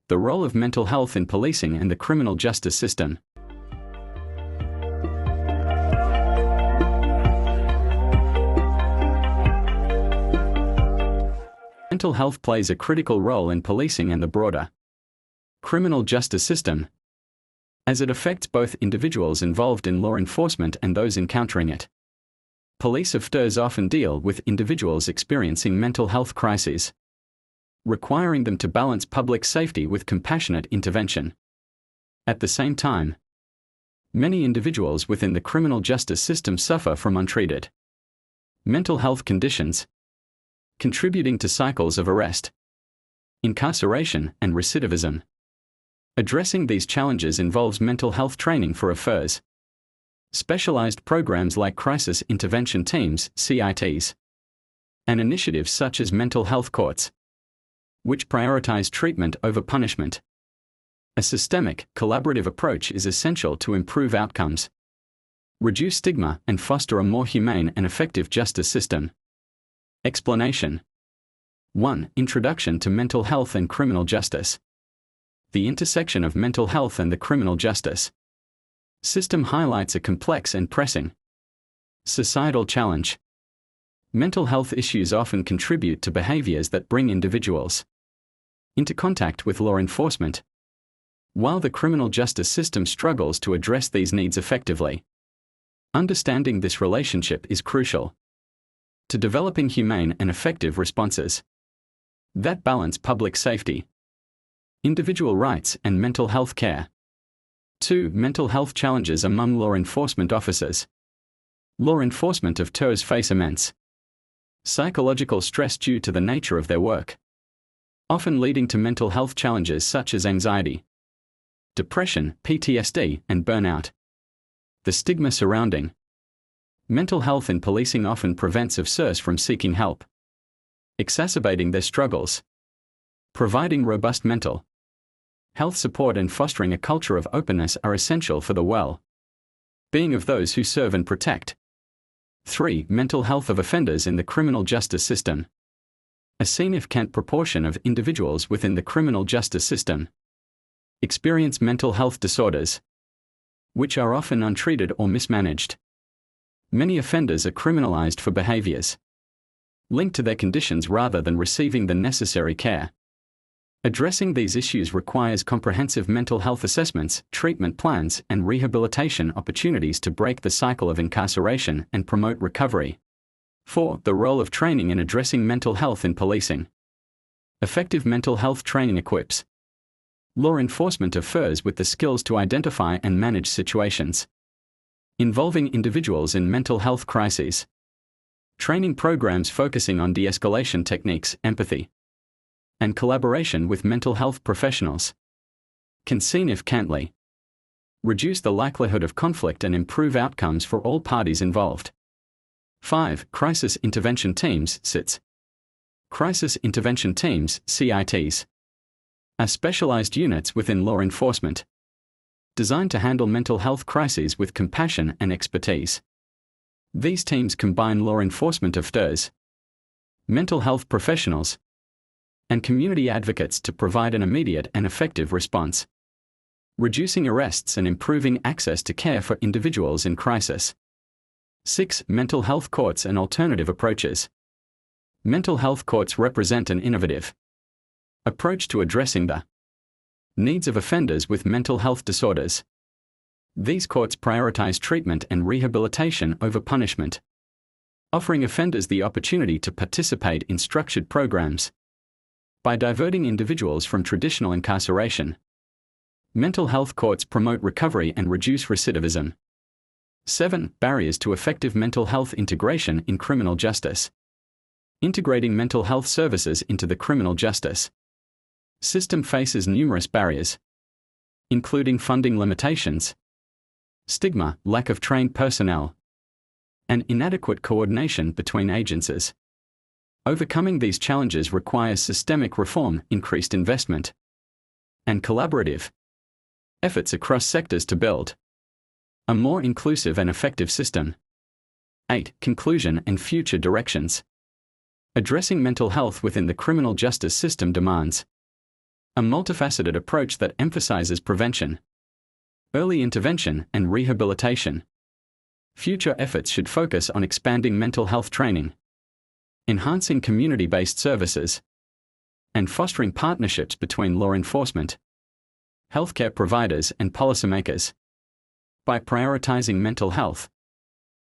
The role of mental health in policing and the criminal justice system. Mental health plays a critical role in policing and the broader criminal justice system, as it affects both individuals involved in law enforcement and those encountering it. Police officers often deal with individuals experiencing mental health crises, requiring them to balance public safety with compassionate intervention. At the same time, many individuals within the criminal justice system suffer from untreated mental health conditions, contributing to cycles of arrest, incarceration, and recidivism. Addressing these challenges involves mental health training for officers, specialized programs like crisis intervention teams, CITs, and initiatives such as mental health courts, which prioritize treatment over punishment. A systemic, collaborative approach is essential to improve outcomes, reduce stigma, and foster a more humane and effective justice system. Explanation. 1. Introduction to mental health and criminal justice. The intersection of mental health and the criminal justice system highlights a complex and pressing societal challenge. Mental health issues often contribute to behaviors that bring individuals into contact with law enforcement, while the criminal justice system struggles to address these needs effectively. Understanding this relationship is crucial to developing humane and effective responses that balance public safety, individual rights, and mental health care. 2. Mental health challenges among law enforcement officers. Law enforcement officers face immense psychological stress due to the nature of their work, often leading to mental health challenges such as anxiety, depression, PTSD, and burnout. The stigma surrounding mental health in policing often prevents officers from seeking help, exacerbating their struggles. Providing robust mental health support and fostering a culture of openness are essential for the well-being of those who serve and protect. 3. Mental health of offenders in the criminal justice system. A significant proportion of individuals within the criminal justice system experience mental health disorders, which are often untreated or mismanaged. Many offenders are criminalized for behaviors linked to their conditions rather than receiving the necessary care. Addressing these issues requires comprehensive mental health assessments, treatment plans, and rehabilitation opportunities to break the cycle of incarceration and promote recovery. 4. The role of training in addressing mental health in policing. Effective mental health training equips law enforcement officers with the skills to identify and manage situations involving individuals in mental health crises. Training programs focusing on de-escalation techniques, empathy, and collaboration with mental health professionals can significantly reduce the likelihood of conflict and improve outcomes for all parties involved. 5. Crisis intervention teams, CITs. Crisis intervention teams, CITs, are specialized units within law enforcement designed to handle mental health crises with compassion and expertise. These teams combine law enforcement officers, mental health professionals, and community advocates to provide an immediate and effective response, reducing arrests and improving access to care for individuals in crisis. 6. Mental health courts and alternative approaches. Mental health courts represent an innovative approach to addressing the needs of offenders with mental health disorders. These courts prioritize treatment and rehabilitation over punishment, offering offenders the opportunity to participate in structured programs. By diverting individuals from traditional incarceration, mental health courts promote recovery and reduce recidivism. 7. Barriers to effective mental health integration in criminal justice. Integrating mental health services into the criminal justice system faces numerous barriers, including funding limitations, stigma, lack of trained personnel, and inadequate coordination between agencies. Overcoming these challenges requires systemic reform, increased investment, and collaborative efforts across sectors to build a more inclusive and effective system. 8. Conclusion and future directions. Addressing mental health within the criminal justice system demands A multifaceted approach that emphasizes prevention, early intervention, and rehabilitation. Future efforts should focus on expanding mental health training, enhancing community-based services, and fostering partnerships between law enforcement, healthcare providers, and policymakers. By prioritizing mental health,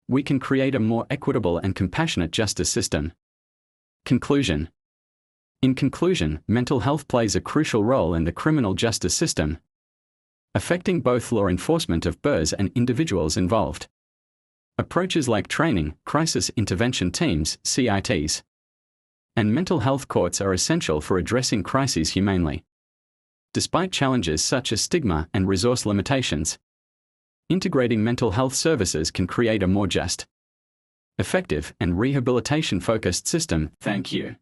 we can create a more equitable and compassionate justice system. Conclusion. In conclusion, mental health plays a crucial role in the criminal justice system, affecting both law enforcement of BIRs and individuals involved. Approaches like training, crisis intervention teams, CITs, and mental health courts are essential for addressing crises humanely. Despite challenges such as stigma and resource limitations, integrating mental health services can create a more just, effective, and rehabilitation-focused system. Thank you.